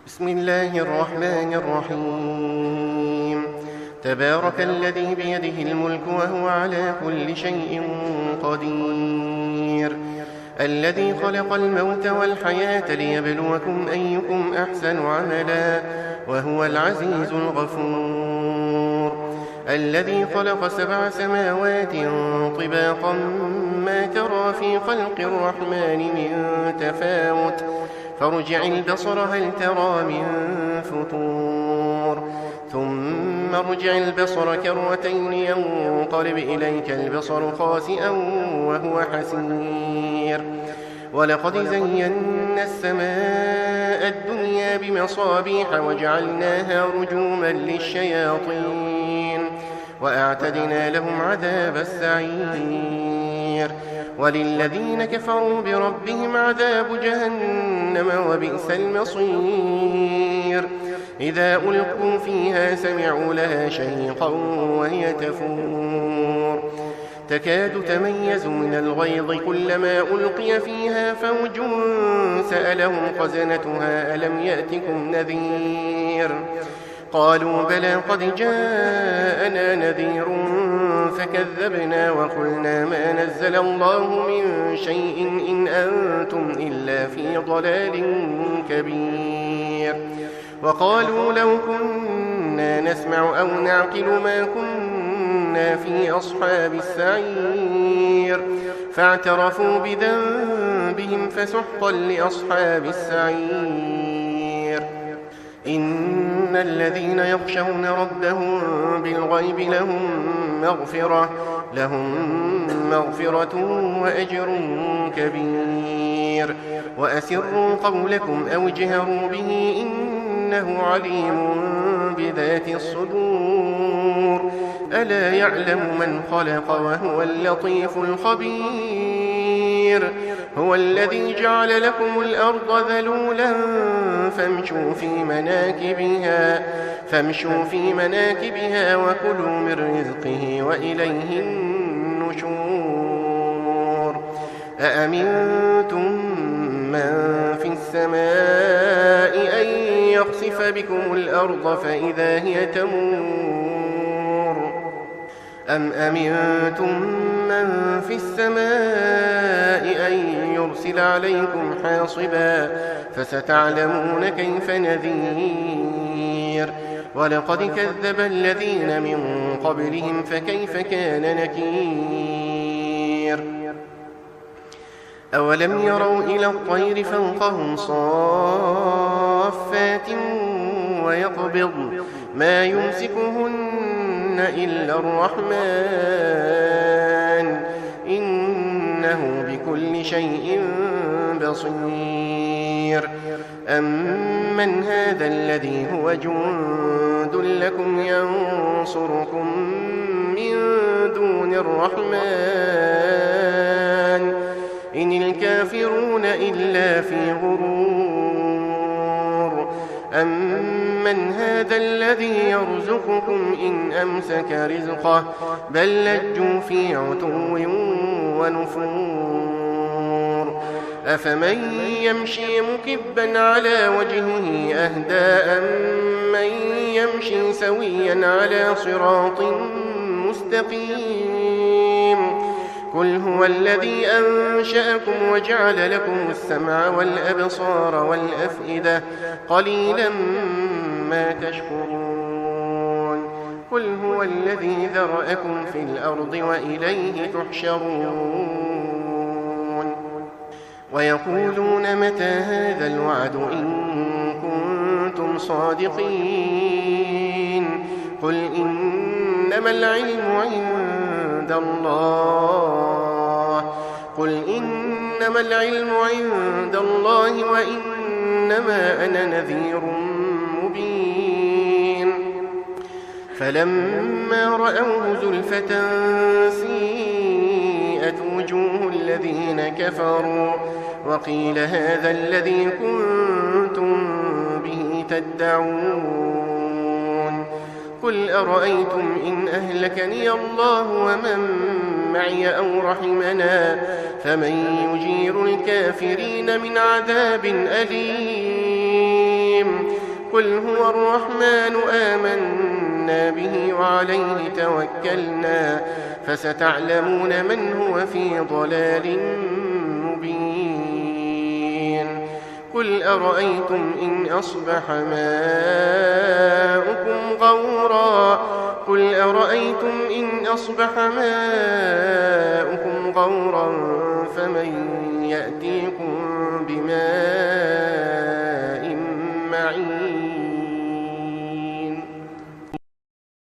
بسم الله الرحمن الرحيم. تبارك الذي بيده الملك وهو على كل شيء قدير، الذي خلق الموت والحياة ليبلوكم أيكم أحسن عملا وهو العزيز الغفور، الذي خلق 7 سماوات طباقا ما ترى في خلق الرحمن من تفاوت فارجع البصر هل ترى من فطور ثم ارجع البصر كرتين ينقلب إليك البصر خاسئا وهو حسير. ولقد زينا السماء الدنيا بمصابيح وجعلناها رجوما للشياطين وأعتدنا لهم عذاب السعير. وللذين كفروا بربهم عذاب جهنم وبئس المصير. إذا ألقوا فيها سمعوا لها شهيقا وهي تفور تكاد تميز من الغيظ كلما ألقي فيها فوج سألهم خزنتها ألم يأتكم نذير قالوا بلى قد جاءنا نذير فكذبنا وقلنا ما نزل الله من شيء إن أنتم إلا في ضلال كبير. وقالوا لو كنا نسمع أو نعقل ما كنا في أصحاب السعير فاعترفوا بذنبهم فسحقا لأصحاب السعير. إن الذين يخشون ربهم بالغيب لهم مغفرة وأجر كبير. وأسروا قولكم أو اجهروا به إنه عليم بذات الصدور. ألا يعلم من خلق وهو اللطيف الخبير. هو الذي جعل لكم الأرض ذلولا فامشوا في مناكبها وكلوا من رزقه وإليه النشور. أأمنتم من في السماء أن يخسف بكم الأرض فإذا هي تمور أم أمنتم من في السماء أن يرسل عليكم حاصبا فستعلمون كيف نذير. ولقد كذب الذين من قبلهم فكيف كان نكير. أولم يروا إلى الطير فوقهم صافات ويقبضن ما يمسكهن إلا الرحمن إنه بكل شيء بصير. أمن هذا الذي هو جند لكم ينصركم من دون الرحمن إن الكافرون إلا في غرور. أمن هذا الذي يرزقكم إن أمسك رزقه بل لجوا في عتو ونفور. أفمن يمشي مكبا على وجهه أهدى أمن يمشي سويا على صراط مستقيم. قل هو الذي أنشأكم وجعل لكم السمع والأبصار والأفئدة قليلا ما تشكرون. قل هو الذي ذرأكم في الأرض وإليه تحشرون. ويقولون متى هذا الوعد إن كنتم صادقين. قل إنما العلم عند الله وإنما أنا نذير مبين. فلما رأوه زلفة سيئت وجوه الذين كفروا وقيل هذا الذي كنتم به تدعون. قل أرأيتم إن أهلكني الله ومن معي أو رحمنا فمن يجير الكافرين من عذاب أليم قل هو الرحمن آمنا به وعليه توكلنا فستعلمون من هو في ضلال مبين قل أرأيتم إن أصبح ماؤكم غورا فمن يأتيكم بماء